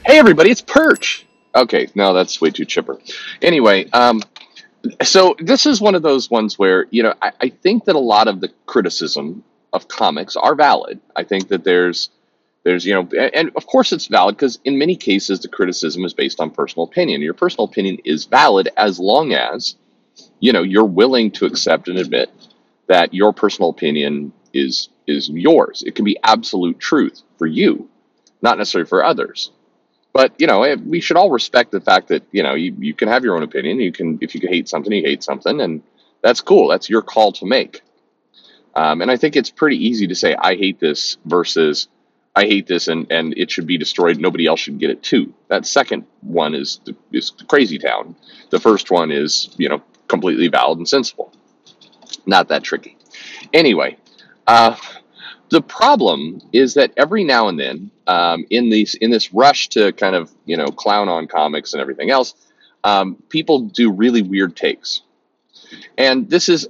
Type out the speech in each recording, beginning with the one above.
Hey everybody, it's Perch. Okay, no, that's way too chipper. Anyway, so this is one of those ones where, I think that a lot of the criticism of comics are valid. I think that there's, and of course it's valid because in many cases the criticism is based on personal opinion. Your personal opinion is valid as long as, you're willing to accept and admit that your personal opinion is yours. It can be absolute truth for you, not necessarily for others. But we should all respect the fact that you can have your own opinion. If you hate something, you hate something, and that's cool. That's your call to make. And I think it's pretty easy to say I hate this versus I hate this and it should be destroyed. Nobody else should get it too. That second one is crazy town. The first one is completely valid and sensible. Not that tricky. Anyway, the problem is that every now and then, in this rush to kind of clown on comics and everything else, people do really weird takes. And this is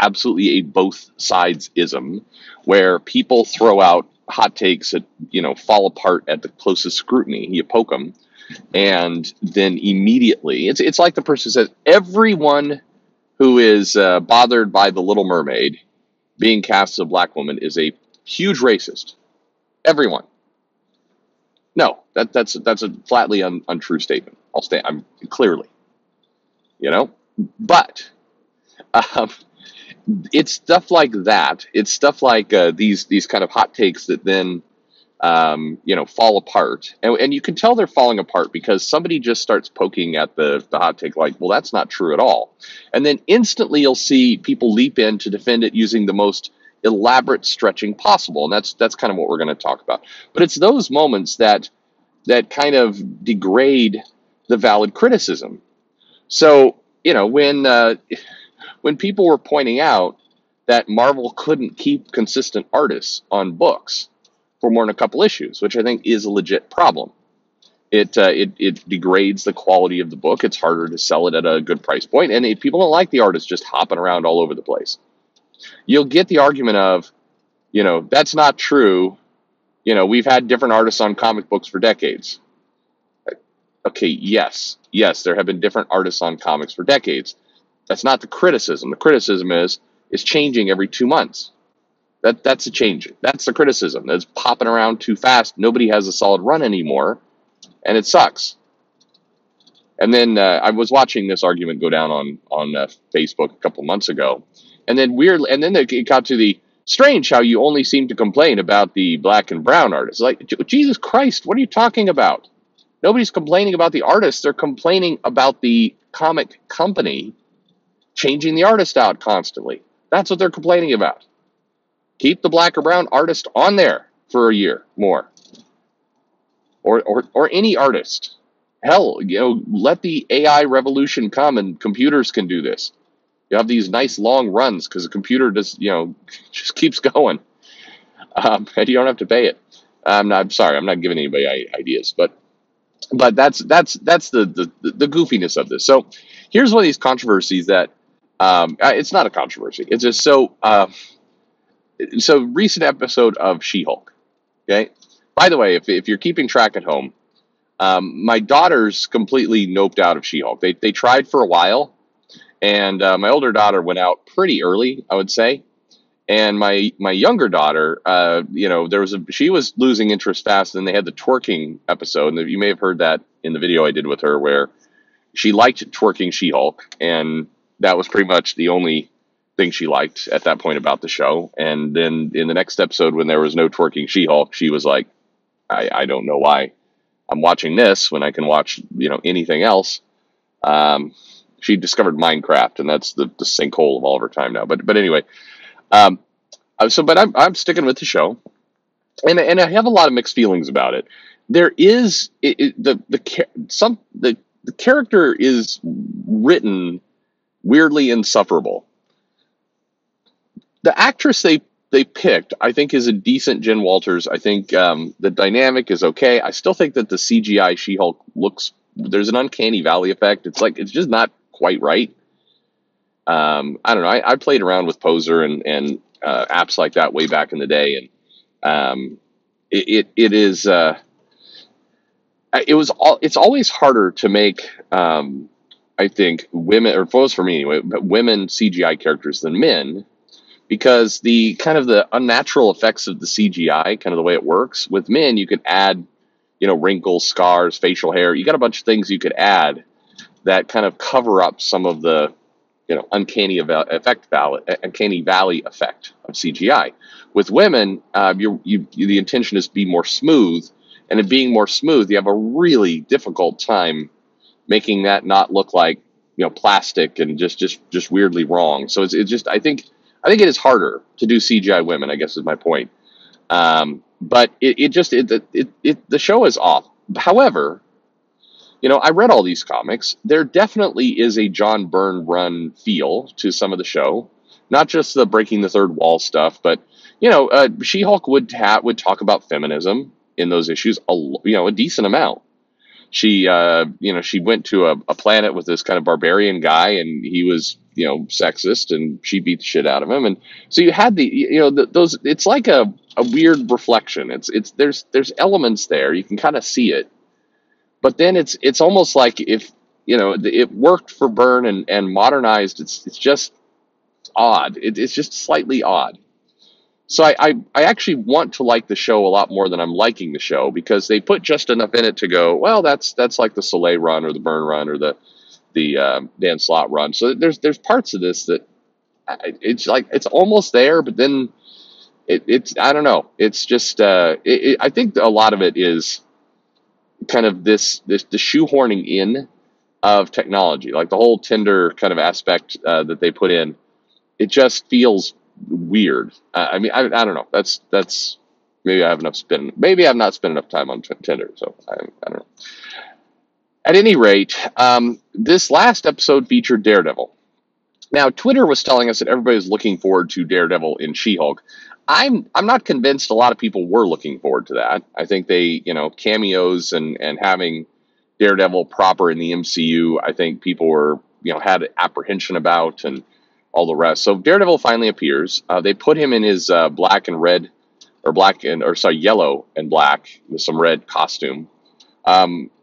absolutely a both sides ism, where people throw out hot takes that fall apart at the closest scrutiny. You poke them, and then immediately it's like the person says everyone who is bothered by the Little Mermaid being cast as a black woman is a huge racist. Everyone. No, that's a flatly untrue statement. I'm clearly, but it's stuff like that. It's stuff like these kind of hot takes that then fall apart, and you can tell they're falling apart because somebody just starts poking at the hot take like, well, that's not true at all, and then instantly you'll see people leap in to defend it using the most elaborate stretching possible, and that's kind of what we're going to talk about. But it's those moments that kind of degrade the valid criticism. So when people were pointing out that Marvel couldn't keep consistent artists on books for more than a couple issues, which I think is a legit problem. It degrades the quality of the book. It's harder to sell it at a good price point, and if people don't like the artists just hopping around all over the place. You'll get the argument of, that's not true. We've had different artists on comic books for decades. Okay, yes, there have been different artists on comics for decades. That's not the criticism. The criticism is changing every 2 months. That's a change. That's the criticism. That's popping around too fast. Nobody has a solid run anymore, and it sucks. And then I was watching this argument go down on Facebook a couple months ago, and then it got to the strange how you only seem to complain about the black and brown artists. Like, Jesus Christ, what are you talking about? Nobody's complaining about the artist. They're complaining about the comic company changing the artist out constantly. That's what they're complaining about. Keep the black or brown artist on there for a year more. Or any artist. Hell, let the AI revolution come and computers can do this. You have these nice long runs because the computer just keeps going. And you don't have to pay it. I'm sorry, I'm not giving anybody ideas, but that's the goofiness of this. So here's one of these controversies that it's not a controversy. It's just so recent episode of She-Hulk. Okay. By the way, if you're keeping track at home, my daughters completely noped out of She-Hulk. They tried for a while, and my older daughter went out pretty early, I would say. And my younger daughter, she was losing interest fast. And they had the twerking episode, and you may have heard that in the video I did with her, where she liked twerking She-Hulk, and that was pretty much the only thing she liked at that point about the show. And then in the next episode, when there was no twerking She-Hulk, she was like, I don't know why I'm watching this when I can watch anything else. She discovered Minecraft, and that's the sinkhole of all of her time now. But anyway. But I'm sticking with the show, and I have a lot of mixed feelings about it. There is the character is written weirdly insufferable. The actress they picked, I think, is a decent Jen Walters. I think the dynamic is okay. I still think that the CGI She-Hulk there's an uncanny valley effect. It's just not quite right. I don't know. I played around with Poser and apps like that way back in the day, and it is it's always harder to make, I think, women, or was for me anyway, but women CGI characters than men, because the kind of the unnatural effects of the CGI, kind of the way it works with men, you could add, wrinkles, scars, facial hair. You got a bunch of things you could add that kind of cover up some of the, uncanny valley effect of CGI. With women, the intention is to be more smooth, and in being more smooth, you have a really difficult time making that not look like, plastic and just weirdly wrong. So it's just, I think it is harder to do CGI women, I guess is my point. But the show is off. However, I read all these comics. There definitely is a John Byrne run feel to some of the show, not just the breaking the third wall stuff, but She-Hulk would talk about feminism in those issues, a decent amount. She went to a planet with this kind of barbarian guy, and he was, sexist, and she beat the shit out of him. And so you had those. It's like a weird reflection. There's elements there. You can kind of see it. But then it's almost like if it worked for Byrne and modernized, it's just odd. It's just slightly odd. So I actually want to like the show a lot more than I'm liking the show, because they put just enough in it to go, well, that's like the Soleil run or the Byrne run or the Dan Slott run. So there's parts of this that it's like it's almost there, but then it's I don't know. It's just I think a lot of it is kind of the shoehorning in of technology, like the whole Tinder kind of aspect that they put in. It just feels weird. I mean, I don't know. That's maybe I have enough spin. Maybe I've not spent enough time on Tinder, so I don't know. At any rate, this last episode featured Daredevil. Now, Twitter was telling us that everybody's looking forward to Daredevil in She-Hulk. I'm not convinced a lot of people were looking forward to that. I think they, cameos and having Daredevil proper in the MCU, I think people were, had apprehension about and all the rest. So Daredevil finally appears. They put him in his black and red, or yellow and black with some red costume,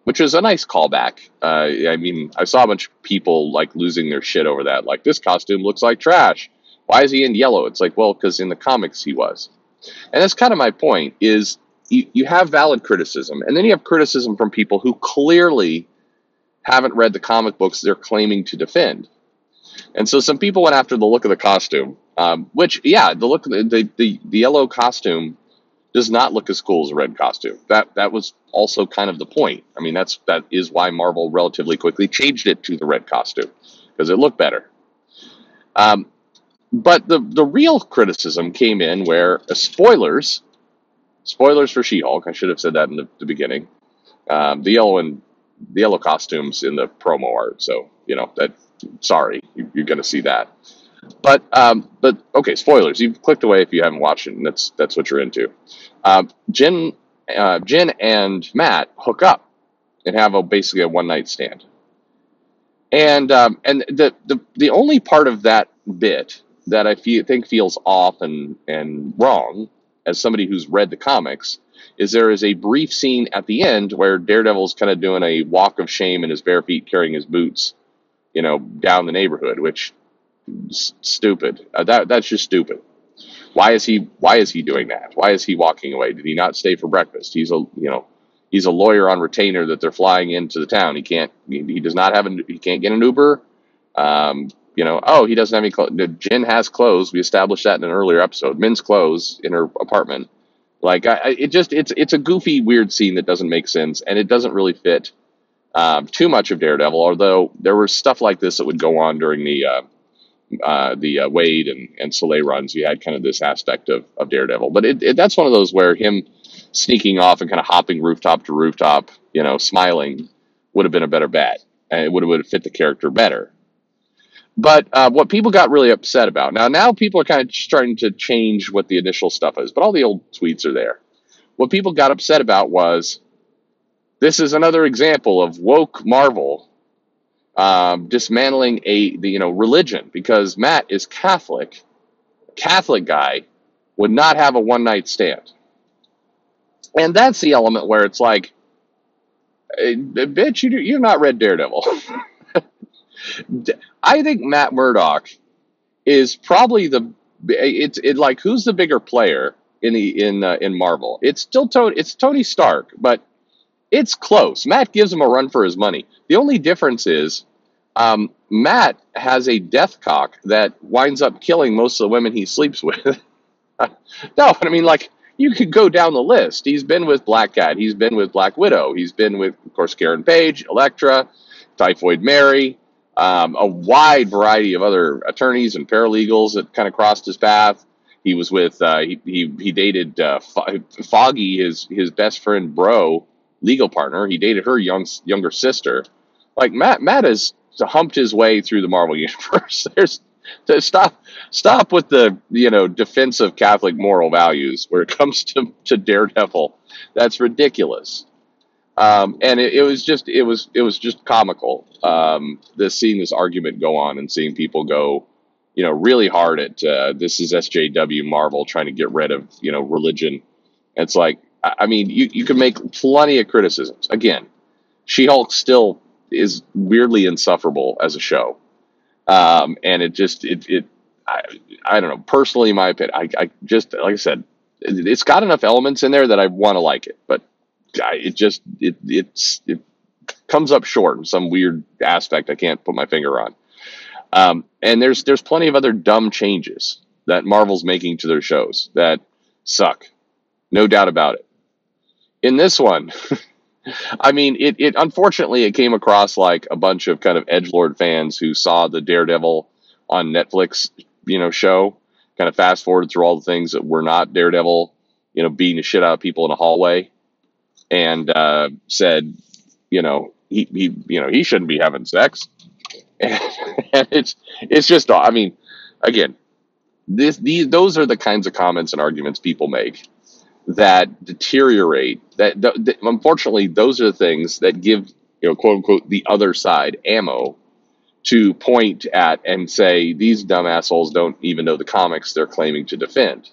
which is a nice callback. I mean, I saw a bunch of people like losing their shit over that. Like, this costume looks like trash. Why is he in yellow? It's like, well, because in the comics he was. And that's kind of my point, is you have valid criticism, and then you have criticism from people who clearly haven't read the comic books they're claiming to defend. And so some people went after the look of the costume, which, yeah, the look of the yellow costume does not look as cool as a red costume. That was also kind of the point. I mean, that is why Marvel relatively quickly changed it to the red costume, because it looked better. But the real criticism came in where spoilers for She-Hulk. I should have said that in the beginning. The yellow costumes in the promo art. So sorry, you're going to see that. But okay, spoilers. You've clicked away if you haven't watched it, and that's what you're into. Jen and Matt hook up and have basically a one night stand. And the only part of that bit that I think feels off and wrong, as somebody who's read the comics, is there is a brief scene at the end where Daredevil's kind of doing a walk of shame in his bare feet, carrying his boots, down the neighborhood, which is stupid. That's just stupid. Why is he doing that? Why is he walking away? Did he not stay for breakfast? He's a lawyer on retainer that they're flying into the town. He can't get an Uber. He doesn't have any clothes. Jen has clothes. We established that in an earlier episode. Min's clothes in her apartment. Like, it's a goofy, weird scene that doesn't make sense, and it doesn't really fit too much of Daredevil. Although there was stuff like this that would go on during the Wade and Soleil runs. You had kind of this aspect of Daredevil, but that's one of those where him sneaking off and kind of hopping rooftop to rooftop, smiling, would have been a better bet, and it would have fit the character better. But what people got really upset about, now people are kind of starting to change what the initial stuff is, but all the old tweets are there. What people got upset about was, this is another example of woke Marvel dismantling religion, because Matt is Catholic. Catholic guy would not have a one night stand. And that's the element where it's like, Bitch, you're not read Daredevil. I think Matt Murdock is probably like who's the bigger player in Marvel? It's still Tony Stark, but it's close. Matt gives him a run for his money. The only difference is Matt has a death cock that winds up killing most of the women he sleeps with. No, I mean, like, you could go down the list. He's been with Black Cat. He's been with Black Widow. He's been with, of course, Karen Page, Elektra, Typhoid Mary, a wide variety of other attorneys and paralegals that kind of crossed his path. He was with, he dated Foggy, his best friend, bro, legal partner. He dated her younger sister. Like, Matt has humped his way through the Marvel Universe. There's to stop with the defensive Catholic moral values where it comes to Daredevil. That's ridiculous. And it was just comical. Seeing this argument go on and seeing people go, really hard at this is SJW Marvel trying to get rid of religion. It's like, I mean, you can make plenty of criticisms. Again, She-Hulk still is weirdly insufferable as a show. And I don't know. Personally, in my opinion, I just, like I said, it's got enough elements in there that I want to like it, but it comes up short in some weird aspect I can't put my finger on. And there's plenty of other dumb changes that Marvel's making to their shows that suck, no doubt about it. In this one, I mean, it unfortunately it came across like a bunch of kind of edgelord fans who saw the Daredevil on Netflix, show, kind of fast forwarded through all the things that were not Daredevil, beating the shit out of people in a hallway, and said, he shouldn't be having sex, and it's just, I mean, again, those are the kinds of comments and arguments people make that deteriorate. That unfortunately, those are the things that give, quote unquote, the other side ammo to point at and say these dumb assholes don't even know the comics they're claiming to defend.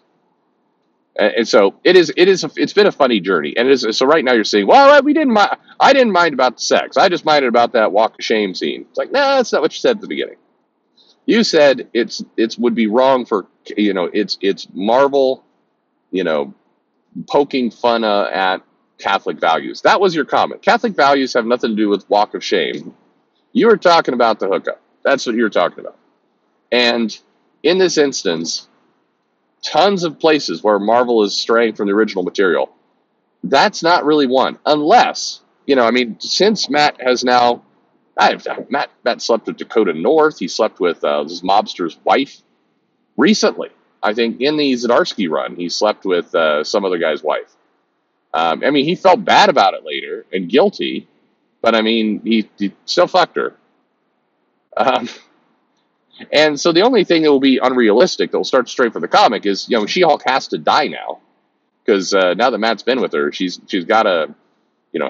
And so it's been a funny journey. And so right now you're saying, well, I didn't mind about the sex. I just minded about that walk of shame scene. It's like, no, that's not what you said at the beginning. You said it's would be wrong for, it's Marvel, poking fun at Catholic values. That was your comment. Catholic values have nothing to do with walk of shame. You were talking about the hookup. That's what you were talking about. And in this instance, tons of places where Marvel is straying from the original material. That's not really one. Unless, since Matt has now, Matt slept with Dakota North. He slept with this mobster's wife recently. I think in the Zdarsky run, he slept with some other guy's wife. He felt bad about it later and guilty, but he still fucked her. And so the only thing that will be unrealistic that will start straight from the comic is, She-Hulk has to die now, because now that Matt's been with her, she's got to,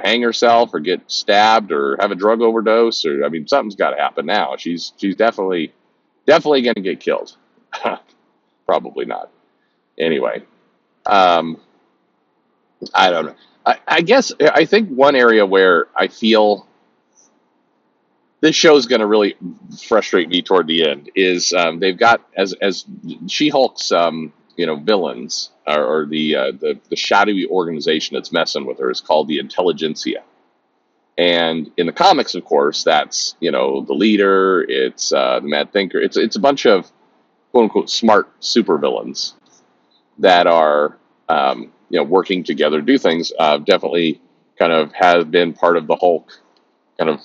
hang herself or get stabbed or have a drug overdose, or something's got to happen now. She's definitely going to get killed. Probably not. Anyway, I don't know. I think one area where I feel this show is going to really frustrate me toward the end is they've got as She-Hulk's villains or the shadowy organization that's messing with her is called the Intelligentsia. And in the comics, of course, that's the leader. It's the Mad Thinker. It's a bunch of quote unquote smart supervillains that are working together to do things. Definitely kind of has been part of the Hulk kind of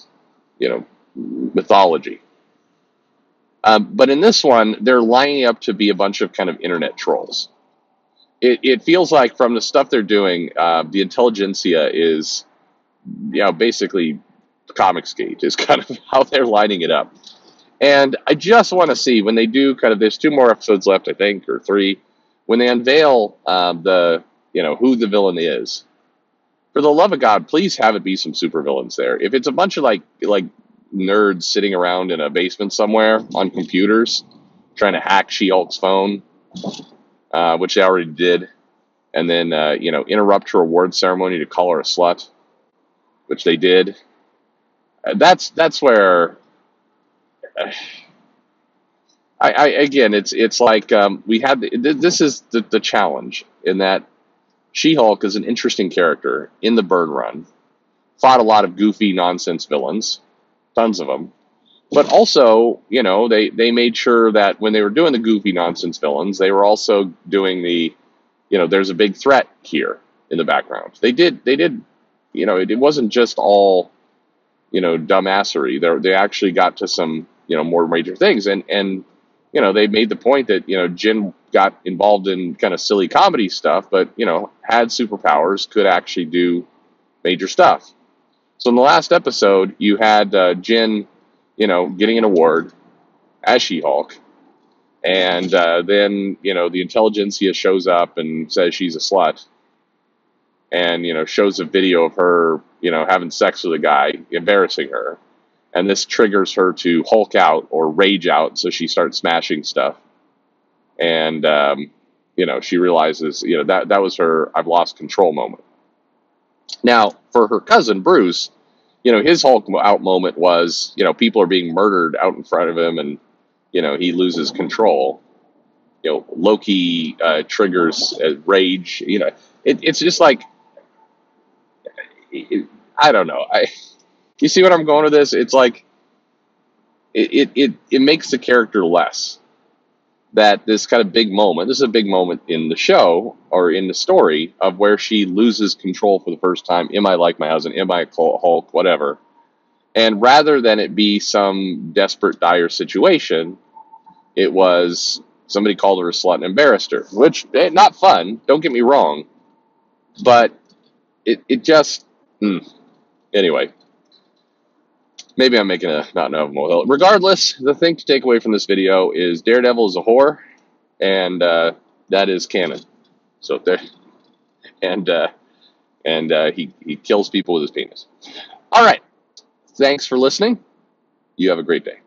mythology. But in this one, they're lining up to be a bunch of kind of internet trolls. It feels like from the stuff they're doing, the Intelligentsia is, basically Comicsgate is kind of how they're lining it up. And I just want to see when they do there's 2 more episodes left, I think, or 3, when they unveil who the villain is. For the love of God, please have it be some supervillains there. If it's a bunch of like nerds sitting around in a basement somewhere on computers trying to hack She-Hulk's phone, which they already did, and then interrupt her award ceremony to call her a slut. which they did. That's where I again, it's like we had this is the challenge in that She-Hulk is an interesting character in the Burn Run. Fought a lot of goofy nonsense villains, tons of them. But also, they made sure that when they were doing the goofy nonsense villains, they were also doing the, there's a big threat here in the background. They did, it wasn't just all, dumbassery. They actually got to some, more major things. And they made the point that, Jin got involved in kind of silly comedy stuff, but, had superpowers, could actually do major stuff. So in the last episode, you had Jin, getting an award as She-Hulk, and then the intelligentsia shows up and says she's a slut, and shows a video of her, having sex with a guy, embarrassing her, and this triggers her to Hulk out or rage out, so she starts smashing stuff, and she realizes that was her "I've lost control" moment. Now for her cousin Bruce, his Hulk out moment was, people are being murdered out in front of him, and he loses control. Loki triggers rage. It's just like I don't know. You see what I'm going with this? It's like it makes the character less. That this kind of big moment. This is a big moment in the show or in the story of where she loses control for the first time. Am I like my husband? Am I a Hulk? Whatever. And rather than it be some desperate, dire situation, it was somebody called her a slut and embarrassed her, which not fun. Don't get me wrong, but it just anyway. Maybe I'm making a not enough molehill. Regardless, the thing to take away from this video is Daredevil is a whore, and that is canon. So there, and he kills people with his penis. All right. Thanks for listening. You have a great day.